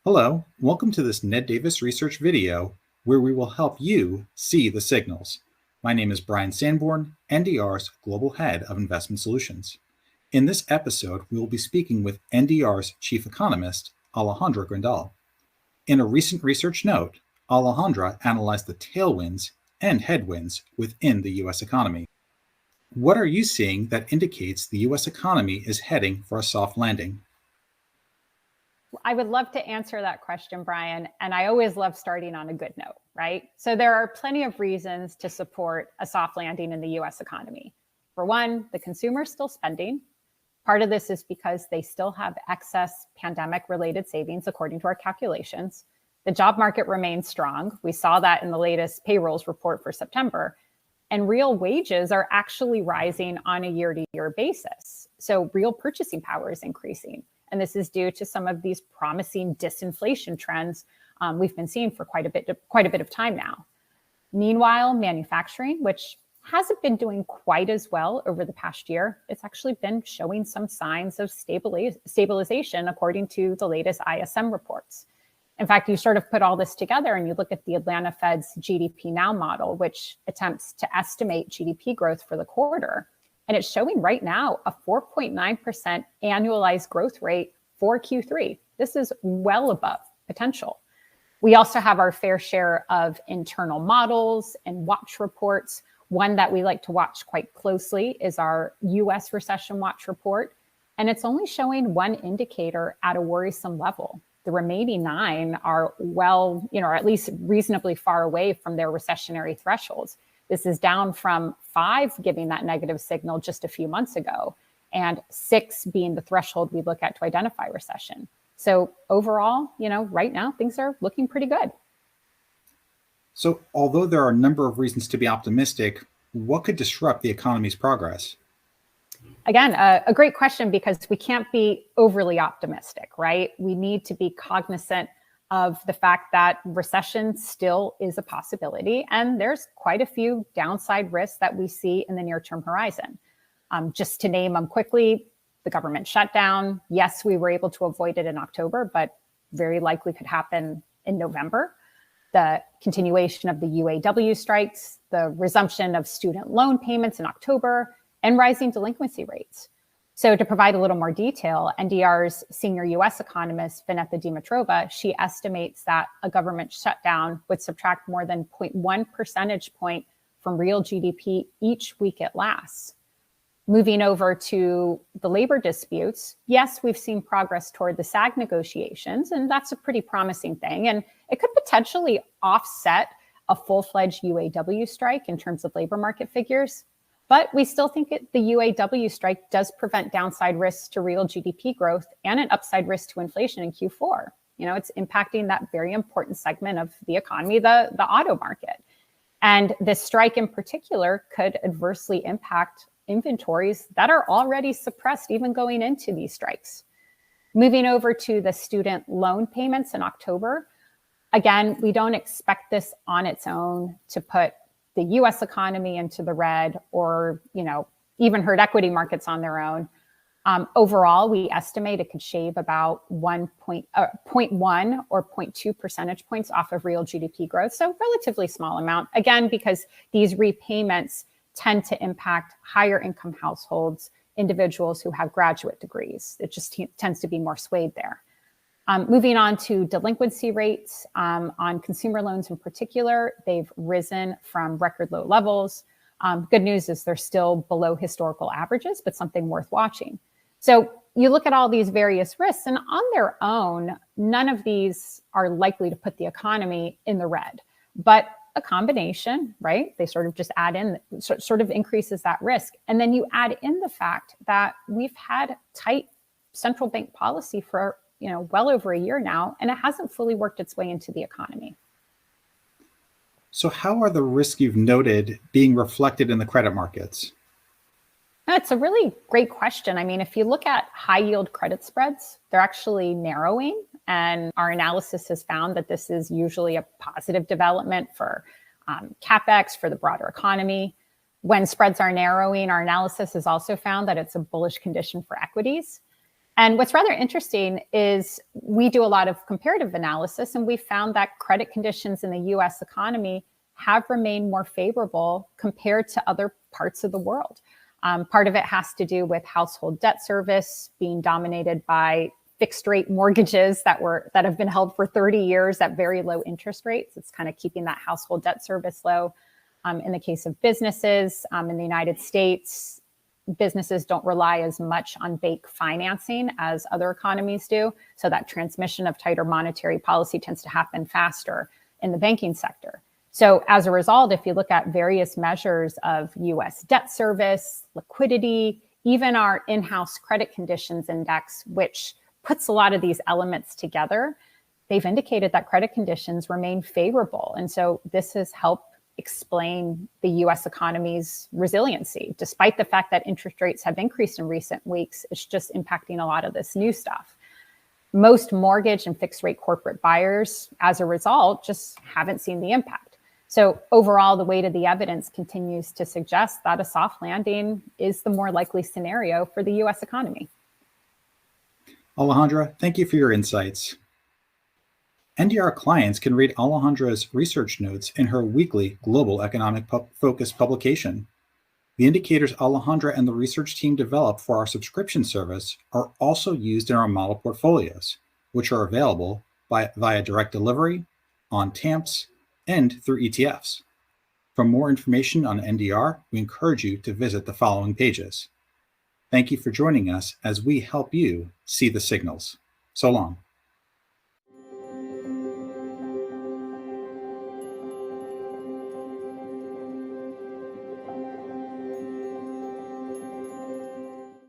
Hello, welcome to this Ned Davis research video where we will help you see the signals. My name is Brian Sanborn, NDR's Global Head of Investment Solutions. In this episode, we will be speaking with NDR's Chief Economist, Alejandra Grindal. In a recent research note, Alejandra analyzed the tailwinds and headwinds within the U.S. economy. What are you seeing that indicates the U.S. economy is heading for a soft landing? I would love to answer that question, Brian. And I always love starting on a good note, right? So there are plenty of reasons to support a soft landing in the US economy. For one, the consumer is still spending. Part of this is because they still have excess pandemic-related savings, according to our calculations. The job market remains strong. We saw that in the latest payrolls report for September. And real wages are actually rising on a year-to-year basis. So real purchasing power is increasing. And this is due to some of these promising disinflation trends we've been seeing for quite a bit of time now. Meanwhile, manufacturing, which hasn't been doing quite as well over the past year, it's actually been showing some signs of stabilization according to the latest ISM reports. In fact, you sort of put all this together and you look at the Atlanta Fed's GDP Now model, which attempts to estimate GDP growth for the quarter. And it's showing right now a 4.9% annualized growth rate for Q3. This is well above potential. We also have our fair share of internal models and watch reports. One that we like to watch quite closely is our US Recession Watch report. And it's only showing one indicator at a worrisome level. The remaining 9 are or at least reasonably far away from their recessionary thresholds. This is down from 5 giving that negative signal just a few months ago, and 6 being the threshold we look at to identify recession. So overall, right now things are looking pretty good. So although there are a number of reasons to be optimistic, what could disrupt the economy's progress? Again, a great question, because we can't be overly optimistic, right? We need to be cognizant of the fact that recession still is a possibility, and there's quite a few downside risks that we see in the near-term horizon. Just to name them quickly, the government shutdown. Yes, we were able to avoid it in October, but very likely could happen in November. The continuation of the UAW strikes, the resumption of student loan payments in October, and rising delinquency rates. So to provide a little more detail, NDR's senior US economist, Vinetha Dimitrova, she estimates that a government shutdown would subtract more than 0.1 percentage point from real GDP each week it lasts. Moving over to the labor disputes, yes, we've seen progress toward the SAG negotiations, and that's a pretty promising thing. And it could potentially offset a full-fledged UAW strike in terms of labor market figures. But we still think the UAW strike does prevent downside risks to real GDP growth and an upside risk to inflation in Q4. It's impacting that very important segment of the economy, the auto market. And this strike in particular could adversely impact inventories that are already suppressed even going into these strikes. Moving over to the student loan payments in October, again, we don't expect this on its own to put the US economy into the red, or even hurt equity markets on their own. Overall, we estimate it could shave about 0.1 or 0.2 percentage points off of real GDP growth. So relatively small amount, again, because these repayments tend to impact higher income households, individuals who have graduate degrees. It just tends to be more swayed there. Moving on to delinquency rates on consumer loans in particular, they've risen from record low levels. Good news is they're still below historical averages, but something worth watching. So you look at all these various risks, and on their own, none of these are likely to put the economy in the red. But a combination, right? They sort of just add in, sort of increases that risk. And then you add in the fact that we've had tight central bank policy for well over a year now, and it hasn't fully worked its way into the economy. So how are the risks you've noted being reflected in the credit markets? That's a really great question. I mean, if you look at high yield credit spreads, they're actually narrowing. And our analysis has found that this is usually a positive development for CapEx, for the broader economy. When spreads are narrowing, our analysis has also found that it's a bullish condition for equities. And what's rather interesting is we do a lot of comparative analysis, and we found that credit conditions in the US economy have remained more favorable compared to other parts of the world. Part of it has to do with household debt service being dominated by fixed rate mortgages that have been held for 30 years at very low interest rates. It's kind of keeping that household debt service low. In the case of businesses in the United States, businesses don't rely as much on bank financing as other economies do. So that transmission of tighter monetary policy tends to happen faster in the banking sector. So as a result, if you look at various measures of US debt service, liquidity, even our in-house credit conditions index, which puts a lot of these elements together, they've indicated that credit conditions remain favorable. And so this has helped explain the US economy's resiliency. Despite the fact that interest rates have increased in recent weeks, it's just impacting a lot of this new stuff. Most mortgage and fixed rate corporate buyers, as a result, just haven't seen the impact. So overall, the weight of the evidence continues to suggest that a soft landing is the more likely scenario for the US economy. Alejandra, thank you for your insights. NDR clients can read Alejandra's research notes in her weekly Global Economic Focus publication. The indicators Alejandra and the research team developed for our subscription service are also used in our model portfolios, which are available via direct delivery, on TAMPs, and through ETFs. For more information on NDR, we encourage you to visit the following pages. Thank you for joining us as we help you see the signals. So long.